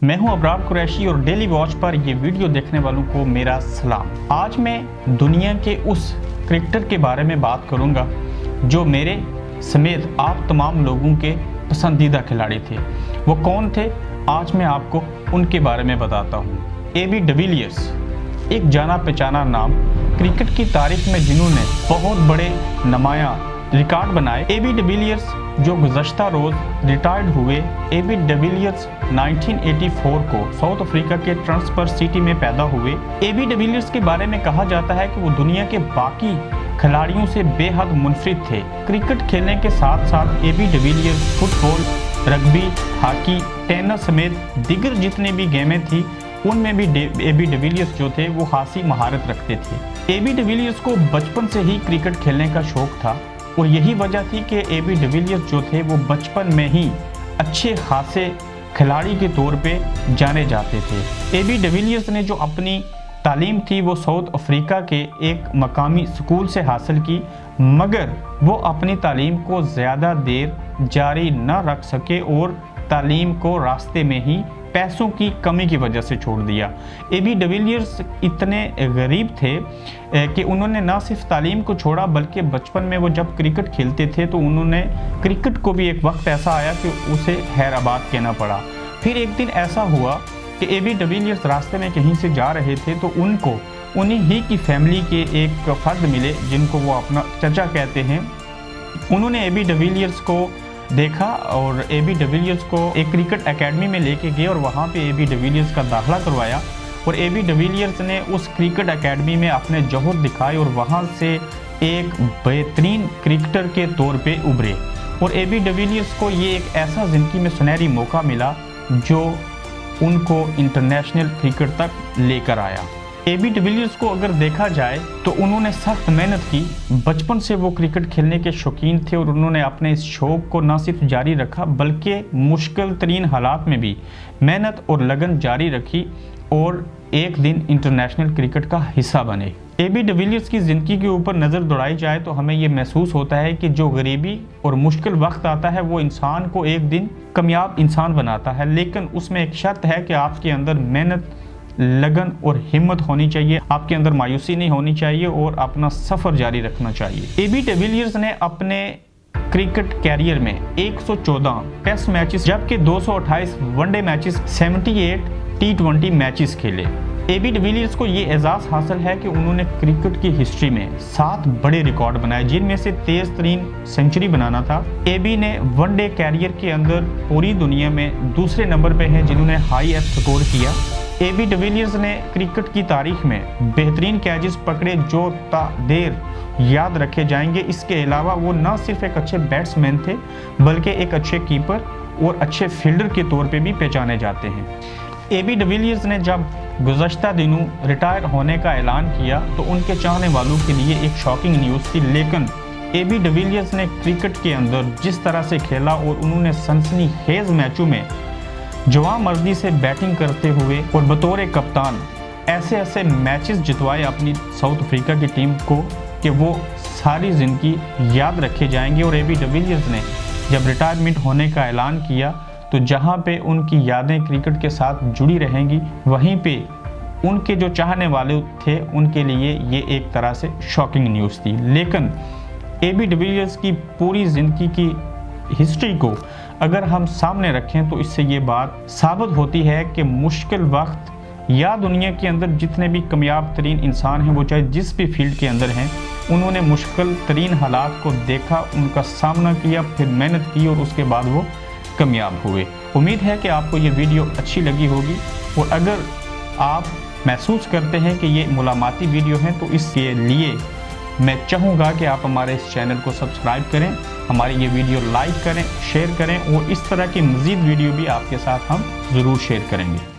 मैं हूं अबरार कुरैशी और डेली वॉच पर ये वीडियो देखने वालों को मेरा सलाम। आज मैं दुनिया के उस क्रिकेटर के बारे में बात करूंगा जो मेरे समेत आप तमाम लोगों के पसंदीदा खिलाड़ी थे। वो कौन थे, आज मैं आपको उनके बारे में बताता हूँ। एबी डिविलियर्स, एक जाना पहचाना नाम क्रिकेट की तारीख में जिन्होंने बहुत बड़े नुमाया रिकॉर्ड बनाए। एबी डिविलियर्स जो गुज़श्ता रोज़ रिटायर्ड हुए। एबी डिविलियर्स 1984 को साउथ अफ्रीका के ट्रांसफर सिटी में पैदा हुए। एबी डिविलियर्स के बारे में कहा जाता है कि वो दुनिया के बाकी खिलाड़ियों से बेहद मुनफरिद थे। क्रिकेट खेलने के साथ साथ AB de Villiers football, rugby, hockey, tennis समेत दीगर जितने भी गेमें थी उनमें भी एबी डिविलियर्स जो थे वो खासी महारत रखते थे। एबी डिविलियर्स को बचपन से ही क्रिकेट खेलने का शौक था और यही वजह थी कि एबी डिविलियर्स जो थे वो बचपन में ही अच्छे खासे खिलाड़ी के तौर पे जाने जाते थे। एबी डिविलियर्स ने जो अपनी तालीम थी वो साउथ अफ्रीका के एक मकामी स्कूल से हासिल की, मगर वो अपनी तालीम को ज़्यादा देर जारी न रख सके और तालीम को रास्ते में ही पैसों की कमी की वजह से छोड़ दिया। एबी डिविलियर्स इतने गरीब थे कि उन्होंने ना सिर्फ तालीम को छोड़ा बल्कि बचपन में वो जब क्रिकेट खेलते थे तो उन्होंने क्रिकेट को भी एक वक्त ऐसा आया कि उसे हैदराबाद कहना पड़ा। फिर एक दिन ऐसा हुआ कि एबी डिविलियर्स रास्ते में कहीं से जा रहे थे तो उनको उन्हीं ही की फैमिली के एक फर्द मिले जिनको वो अपना चचा कहते हैं। उन्होंने एबी डिविलियर्स को देखा और एबी डिविलियर्स को एक क्रिकेट एकेडमी में लेके गए और वहाँ पे एबी डिविलियर्स का दाखिला करवाया और एबी डिविलियर्स ने उस क्रिकेट एकेडमी में अपने जौहर दिखाए और वहाँ से एक बेहतरीन क्रिकेटर के तौर पे उभरे। और एबी डिविलियर्स को ये एक ऐसा ज़िंदगी में सुनहरी मौका मिला जो उनको इंटरनेशनल क्रिकेट तक लेकर आया। एबी डिविलियर्स को अगर देखा जाए तो उन्होंने सख्त मेहनत की। बचपन से वो क्रिकेट खेलने के शौकीन थे और उन्होंने अपने इस शौक़ को न सिर्फ जारी रखा बल्कि मुश्किल तरीन हालात में भी मेहनत और लगन जारी रखी और एक दिन इंटरनेशनल क्रिकेट का हिस्सा बने। एबी डिविलियर्स की ज़िंदगी के ऊपर नज़र दौड़ाई जाए तो हमें ये महसूस होता है कि जो गरीबी और मुश्किल वक्त आता है वो इंसान को एक दिन कामयाब इंसान बनाता है, लेकिन उसमें एक शर्त है कि आपके अंदर मेहनत, लगन और हिम्मत होनी चाहिए, आपके अंदर मायूसी नहीं होनी चाहिए और अपना सफ़र जारी रखना चाहिए। एबी डिविलियर्स ने अपने क्रिकेट कैरियर में 114 टेस्ट मैचेस जबकि 228 वनडे मैचेस, 78 T20 मैचेस खेले। एबी डिविलियर्स को ये एजाज़ हासिल है कि उन्होंने क्रिकेट की हिस्ट्री में 7 बड़े रिकॉर्ड बनाए जिनमें से तेज़ तरीन सेंचुरी बनाना था। एबी ने वनडे कैरियर के अंदर पूरी दुनिया में दूसरे नंबर पे हैं जिन्होंने हाईएस्ट स्कोर किया। एबी डिविलियर्स ने क्रिकेट की तारीख में बेहतरीन कैचेस पकड़े जो देर याद रखे जाएंगे। इसके अलावा वो न सिर्फ एक अच्छे बैट्समैन थे बल्कि एक अच्छे कीपर और अच्छे फील्डर के तौर पे भी पहचाने जाते हैं। एबी डिविलियर्स ने जब गुज़श्ता दिनों रिटायर होने का ऐलान किया तो उनके चाहने वालों के लिए एक शॉकिंग न्यूज़ थी, लेकिन एबी डिविलियर्स ने क्रिकेट के अंदर जिस तरह से खेला और उन्होंने सनसनीखेज मैचों में जवां मर्जी से बैटिंग करते हुए और बतौर कप्तान ऐसे ऐसे मैचेस जितवाए अपनी साउथ अफ्रीका की टीम को कि वो सारी ज़िंदगी याद रखे जाएंगे। और एबी डिविलियर्स ने जब रिटायरमेंट होने का ऐलान किया तो जहां पे उनकी यादें क्रिकेट के साथ जुड़ी रहेंगी वहीं पे उनके जो चाहने वाले थे उनके लिए ये एक तरह से शॉकिंग न्यूज़ थी। लेकिन एबी डिविलियर्स की पूरी ज़िंदगी की हिस्ट्री को अगर हम सामने रखें तो इससे ये बात साबित होती है कि मुश्किल वक्त या दुनिया के अंदर जितने भी कामयाब तरीन इंसान हैं वो चाहे जिस भी फील्ड के अंदर हैं उन्होंने मुश्किल तरीन हालात को देखा, उनका सामना किया, फिर मेहनत की और उसके बाद वो कामयाब हुए। उम्मीद है कि आपको ये वीडियो अच्छी लगी होगी और अगर आप महसूस करते हैं कि ये मुलाकाती वीडियो है तो इसके लिए मैं चाहूँगा कि आप हमारे इस चैनल को सब्सक्राइब करें, हमारी ये वीडियो लाइक करें, शेयर करें और इस तरह की मज़ीद वीडियो भी आपके साथ हम ज़रूर शेयर करेंगे।